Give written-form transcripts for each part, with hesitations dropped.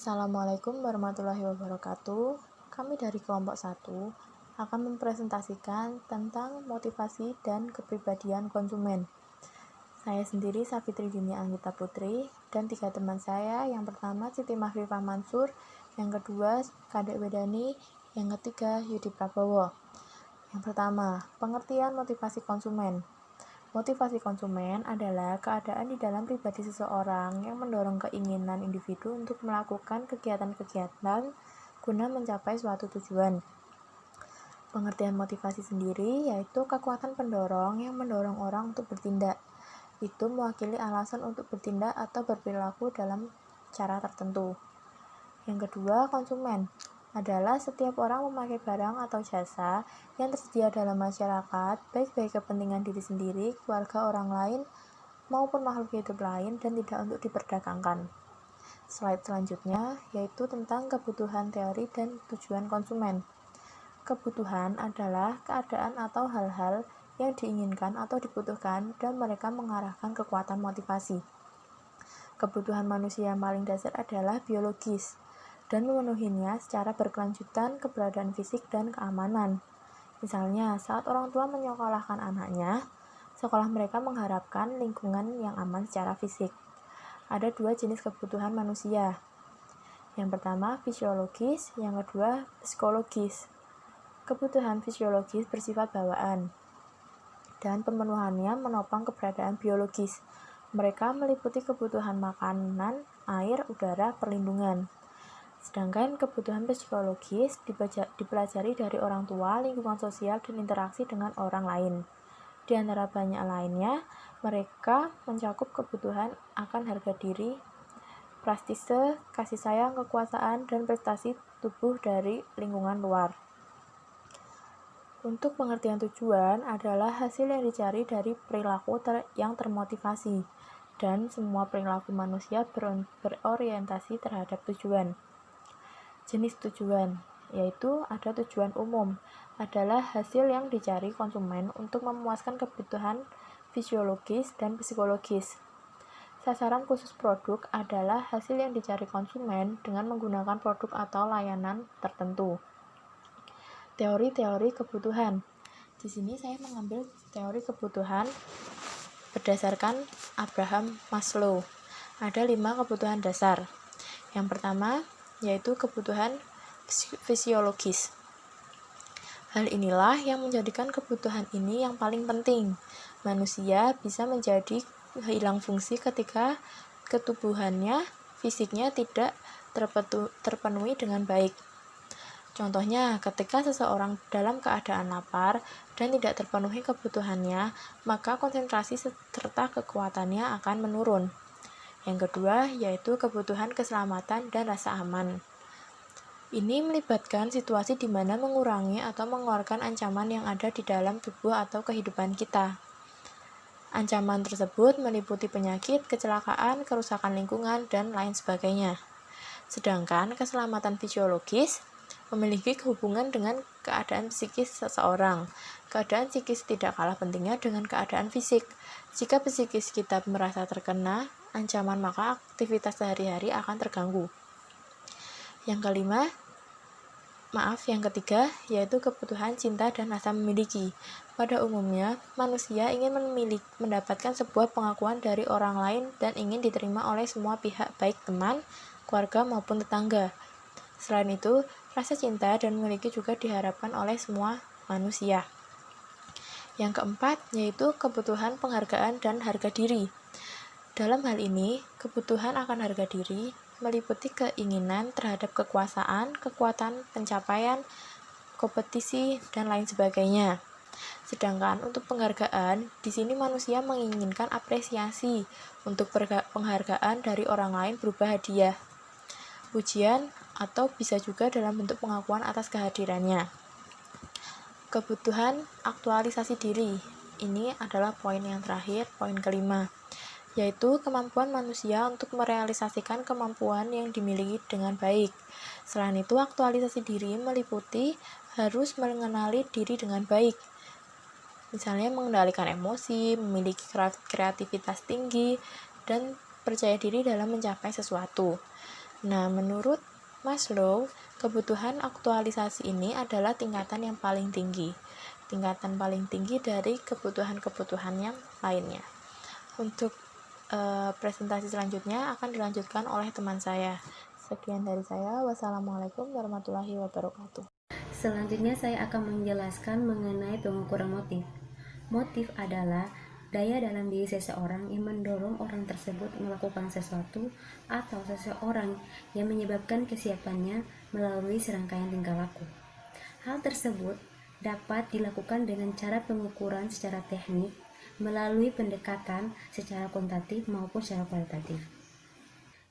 Assalamualaikum warahmatullahi wabarakatuh. Kami dari kelompok 1 akan mempresentasikan tentang motivasi dan kepribadian konsumen. Saya sendiri Safitri Dini Anggita Putri dan 3 teman saya. Yang pertama Siti Mahfifah Mansur, yang kedua Kadek Wedani, yang ketiga Yudi Prabowo. Yang pertama, pengertian motivasi konsumen. Motivasi konsumen adalah keadaan di dalam pribadi seseorang yang mendorong keinginan individu untuk melakukan kegiatan-kegiatan guna mencapai suatu tujuan. Pengertian motivasi sendiri yaitu kekuatan pendorong yang mendorong orang untuk bertindak. Itu mewakili alasan untuk bertindak atau berperilaku dalam cara tertentu. Yang kedua, konsumen adalah setiap orang memakai barang atau jasa yang tersedia dalam masyarakat, baik kepentingan diri sendiri, keluarga, orang lain, maupun makhluk hidup lain, dan tidak untuk diperdagangkan. Slide selanjutnya yaitu tentang kebutuhan teori dan tujuan konsumen. Kebutuhan adalah keadaan atau hal-hal yang diinginkan atau dibutuhkan dan mereka mengarahkan kekuatan motivasi. Kebutuhan manusia yang paling dasar adalah biologis dan memenuhinya secara berkelanjutan keberadaan fisik dan keamanan. Misalnya, saat orang tua menyekolahkan anaknya, sekolah mereka mengharapkan lingkungan yang aman secara fisik. Ada 2 jenis kebutuhan manusia. Yang pertama, fisiologis, yang kedua, psikologis. Kebutuhan fisiologis bersifat bawaan, dan pemenuhannya menopang keberadaan biologis. Mereka meliputi kebutuhan makanan, air, udara, perlindungan. Sedangkan kebutuhan psikologis dipelajari dari orang tua, lingkungan sosial, dan interaksi dengan orang lain. Di antara banyak lainnya, mereka mencakup kebutuhan akan harga diri, prestise, kasih sayang, kekuasaan, dan prestasi tubuh dari lingkungan luar. Untuk pengertian tujuan adalah hasil yang dicari dari perilaku yang termotivasi, dan semua perilaku manusia berorientasi terhadap tujuan. Jenis tujuan, yaitu ada tujuan umum, adalah hasil yang dicari konsumen untuk memuaskan kebutuhan fisiologis dan psikologis. Sasaran khusus produk adalah hasil yang dicari konsumen dengan menggunakan produk atau layanan tertentu. Teori-teori kebutuhan. Di sini saya mengambil teori kebutuhan berdasarkan Abraham Maslow. Ada 5 kebutuhan dasar. Yang pertama yaitu kebutuhan fisiologis. Hal inilah yang menjadikan kebutuhan ini yang paling penting. Manusia bisa menjadi hilang fungsi ketika ketubuhannya, fisiknya tidak terpenuhi dengan baik. Contohnya, ketika seseorang dalam keadaan lapar dan tidak terpenuhi kebutuhannya, maka konsentrasi serta kekuatannya akan menurun. Yang kedua, yaitu kebutuhan keselamatan dan rasa aman. Ini melibatkan situasi di mana mengurangi atau mengeluarkan ancaman yang ada di dalam tubuh atau kehidupan kita. Ancaman tersebut meliputi penyakit, kecelakaan, kerusakan lingkungan, dan lain sebagainya. Sedangkan keselamatan fisiologis memiliki hubungan dengan keadaan psikis seseorang. Keadaan psikis tidak kalah pentingnya dengan keadaan fisik. Jika psikis kita merasa terkena ancaman, maka aktivitas sehari-hari akan terganggu. Yang ketiga, yaitu kebutuhan cinta dan rasa memiliki. Pada umumnya, manusia ingin mendapatkan sebuah pengakuan dari orang lain dan ingin diterima oleh semua pihak, baik teman, keluarga, maupun tetangga. Selain itu, rasa cinta dan memiliki juga diharapkan oleh semua manusia. Yang keempat, yaitu kebutuhan penghargaan dan harga diri. Dalam hal ini, kebutuhan akan harga diri meliputi keinginan terhadap kekuasaan, kekuatan, pencapaian, kompetisi, dan lain sebagainya. Sedangkan untuk penghargaan, di sini manusia menginginkan apresiasi. Untuk penghargaan dari orang lain berupa hadiah, pujian, atau bisa juga dalam bentuk pengakuan atas kehadirannya. Kebutuhan aktualisasi diri. Ini adalah poin yang terakhir, poin kelima, yaitu kemampuan manusia untuk merealisasikan kemampuan yang dimiliki dengan baik. Selain itu, aktualisasi diri meliputi harus mengenali diri dengan baik. Misalnya mengendalikan emosi, memiliki kreativitas tinggi, dan percaya diri dalam mencapai sesuatu. Nah, menurut Maslow, kebutuhan aktualisasi ini adalah tingkatan yang paling tinggi. Tingkatan paling tinggi dari kebutuhan-kebutuhan yang lainnya. Untuk presentasi selanjutnya akan dilanjutkan oleh teman saya. Sekian dari saya. Wassalamualaikum warahmatullahi wabarakatuh. Selanjutnya saya akan menjelaskan mengenai pengukuran motif. Motif adalah daya dalam diri seseorang yang mendorong orang tersebut melakukan sesuatu atau seseorang yang menyebabkan kesiapannya melalui serangkaian tingkah laku. Hal tersebut dapat dilakukan dengan cara pengukuran secara teknik melalui pendekatan secara kuantitatif maupun secara kualitatif,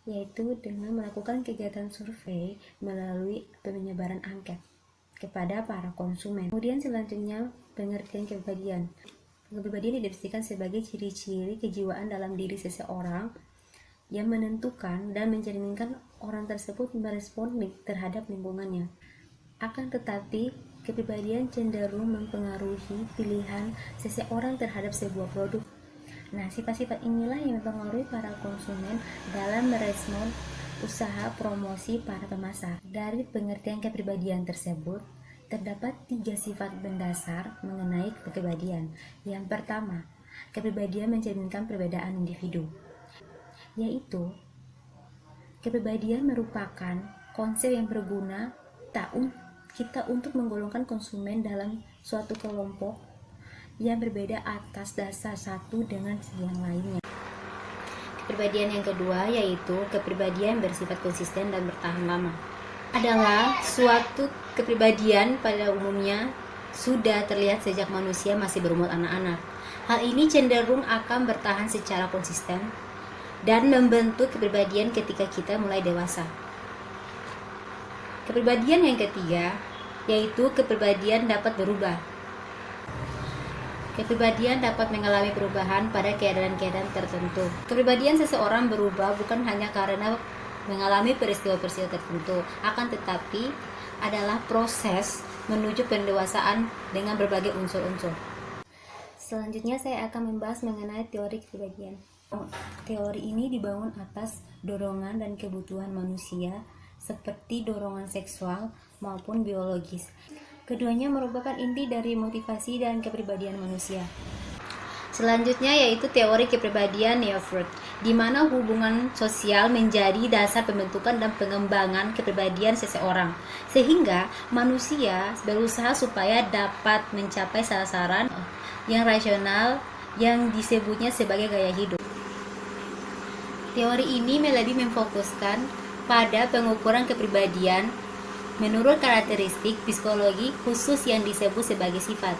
yaitu dengan melakukan kegiatan survei melalui penyebaran angket kepada para konsumen. Kemudian selanjutnya pengertian kepribadian. Kepribadian didefinisikan sebagai ciri-ciri kejiwaan dalam diri seseorang yang menentukan dan mencerminkan orang tersebut merespon terhadap lingkungannya. Akan tetapi, kepribadian cenderung mempengaruhi pilihan seseorang terhadap sebuah produk. Nah, sifat-sifat inilah yang mempengaruhi para konsumen dalam merespon usaha promosi para pemasar. Dari pengertian kepribadian tersebut, terdapat 3 sifat mendasar mengenai kepribadian. Yang pertama, kepribadian mencerminkan perbedaan individu, yaitu kepribadian merupakan konsep yang berguna kita untuk menggolongkan konsumen dalam suatu kelompok yang berbeda atas dasar satu dengan yang lainnya. Kepribadian yang kedua yaitu kepribadian bersifat konsisten dan bertahan lama. Adalah suatu kepribadian pada umumnya sudah terlihat sejak manusia masih berumur anak-anak. Hal ini cenderung akan bertahan secara konsisten dan membentuk kepribadian ketika kita mulai dewasa. Kepribadian yang ketiga yaitu kepribadian dapat berubah. Kepribadian dapat mengalami perubahan pada keadaan-keadaan tertentu. Kepribadian seseorang berubah bukan hanya karena mengalami peristiwa-peristiwa tertentu, akan tetapi adalah proses menuju pendewasaan dengan berbagai unsur-unsur. Selanjutnya saya akan membahas mengenai teori kepribadian. Teori ini dibangun atas dorongan dan kebutuhan manusia seperti dorongan seksual maupun biologis. Keduanya merupakan inti dari motivasi dan kepribadian manusia. Selanjutnya yaitu teori kepribadian Neo-Freud, di mana hubungan sosial menjadi dasar pembentukan dan pengembangan kepribadian seseorang, sehingga manusia berusaha supaya dapat mencapai sasaran yang rasional yang disebutnya sebagai gaya hidup. Teori ini lebih memfokuskan pada pengukuran kepribadian menurut karakteristik psikologi khusus yang disebut sebagai sifat.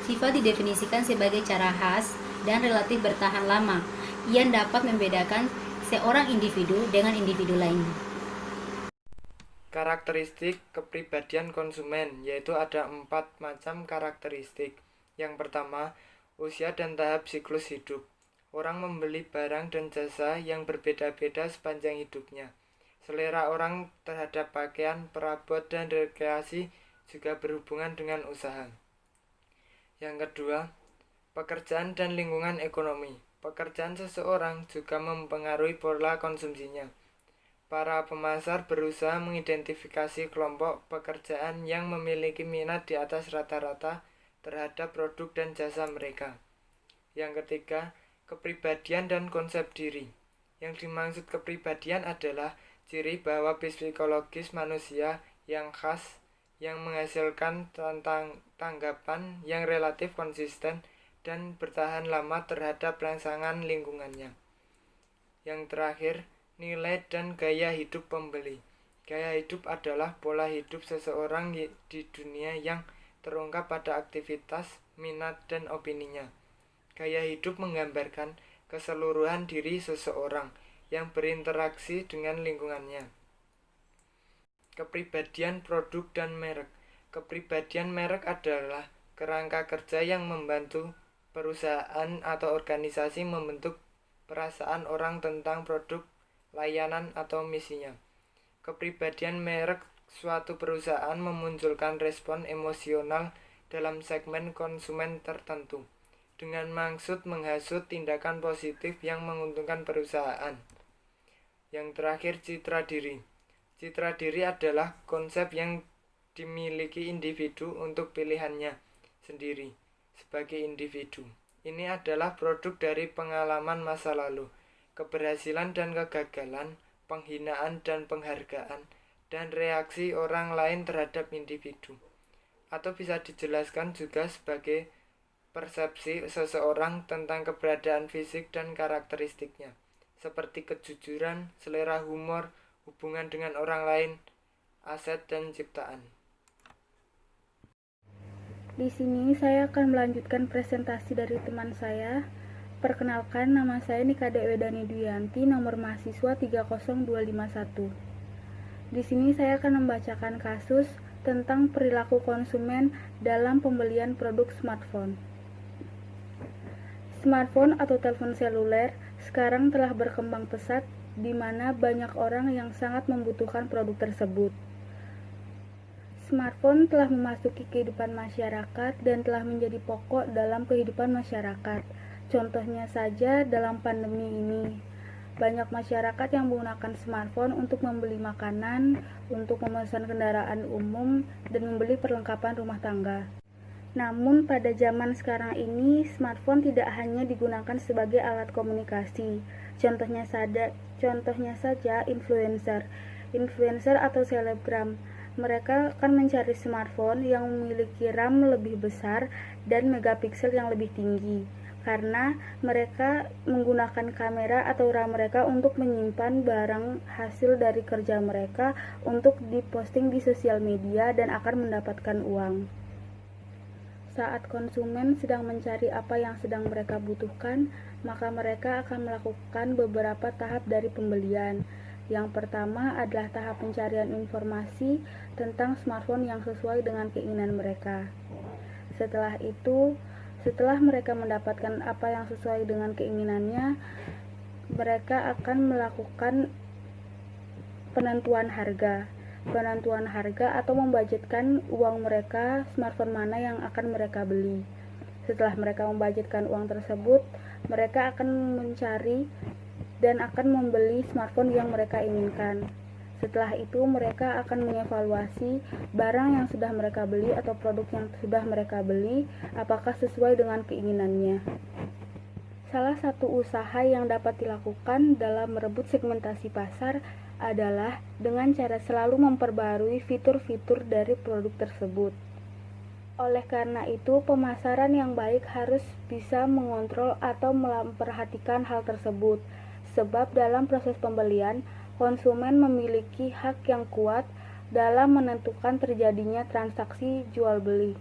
Sifat didefinisikan sebagai cara khas dan relatif bertahan lama yang dapat membedakan seorang individu dengan individu lainnya. Karakteristik kepribadian konsumen, yaitu ada 4 macam karakteristik. Yang pertama, usia dan tahap siklus hidup. Orang membeli barang dan jasa yang berbeda-beda sepanjang hidupnya. Selera orang terhadap pakaian, perabot, dan rekreasi juga berhubungan dengan usaha. Yang kedua, pekerjaan dan lingkungan ekonomi. Pekerjaan seseorang juga mempengaruhi pola konsumsinya. Para pemasar berusaha mengidentifikasi kelompok pekerjaan yang memiliki minat di atas rata-rata terhadap produk dan jasa mereka. Yang ketiga, kepribadian dan konsep diri. Yang dimaksud kepribadian adalah ciri bahwa psikologis manusia yang khas yang menghasilkan tanggapan yang relatif konsisten dan bertahan lama terhadap rangsangan lingkungannya. Yang terakhir, nilai dan gaya hidup pembeli. Gaya hidup adalah pola hidup seseorang di dunia yang terungkap pada aktivitas, minat, dan opininya. Gaya hidup menggambarkan keseluruhan diri seseorang yang berinteraksi dengan lingkungannya. Kepribadian produk dan merek. Kepribadian merek adalah kerangka kerja yang membantu perusahaan atau organisasi membentuk perasaan orang tentang produk, layanan, atau misinya. Kepribadian merek suatu perusahaan memunculkan respon emosional dalam segmen konsumen tertentu, dengan maksud menghasut tindakan positif yang menguntungkan perusahaan. Yang terakhir, citra diri. Citra diri adalah konsep yang dimiliki individu untuk pilihannya sendiri sebagai individu. Ini adalah produk dari pengalaman masa lalu, keberhasilan dan kegagalan, penghinaan dan penghargaan, dan reaksi orang lain terhadap individu. Atau bisa dijelaskan juga sebagai persepsi seseorang tentang keberadaan fisik dan karakteristiknya, seperti kejujuran, selera humor, hubungan dengan orang lain, aset, dan ciptaan. Di sini saya akan melanjutkan presentasi dari teman saya. Perkenalkan, nama saya Nika Dewi Dani Duyanti, nomor mahasiswa 30251. Di sini saya akan membacakan kasus tentang perilaku konsumen dalam pembelian produk smartphone. Smartphone atau telepon seluler sekarang telah berkembang pesat, di mana banyak orang yang sangat membutuhkan produk tersebut. Smartphone telah memasuki kehidupan masyarakat dan telah menjadi pokok dalam kehidupan masyarakat. Contohnya saja dalam pandemi ini, banyak masyarakat yang menggunakan smartphone untuk membeli makanan, untuk memesan kendaraan umum, dan membeli perlengkapan rumah tangga. Namun pada zaman sekarang ini, smartphone tidak hanya digunakan sebagai alat komunikasi. Contohnya saja influencer atau selebgram. Mereka akan mencari smartphone yang memiliki RAM lebih besar dan megapiksel yang lebih tinggi, karena mereka menggunakan kamera atau RAM mereka untuk menyimpan barang hasil dari kerja mereka untuk diposting di sosial media dan akan mendapatkan uang. Saat konsumen sedang mencari apa yang sedang mereka butuhkan, maka mereka akan melakukan beberapa tahap dari pembelian. Yang pertama adalah tahap pencarian informasi tentang smartphone yang sesuai dengan keinginan mereka. Setelah itu, setelah mereka mendapatkan apa yang sesuai dengan keinginannya, mereka akan melakukan penentuan harga atau membudgetkan uang mereka smartphone mana yang akan mereka beli. Setelah mereka membudgetkan uang tersebut, mereka akan mencari dan akan membeli smartphone yang mereka inginkan. Setelah itu mereka akan mengevaluasi barang yang sudah mereka beli atau produk yang sudah mereka beli apakah sesuai dengan keinginannya. Salah satu usaha yang dapat dilakukan dalam merebut segmentasi pasar adalah dengan cara selalu memperbarui fitur-fitur dari produk tersebut. Oleh karena itu, pemasaran yang baik harus bisa mengontrol atau memperhatikan hal tersebut, sebab dalam proses pembelian, konsumen memiliki hak yang kuat dalam menentukan terjadinya transaksi jual beli.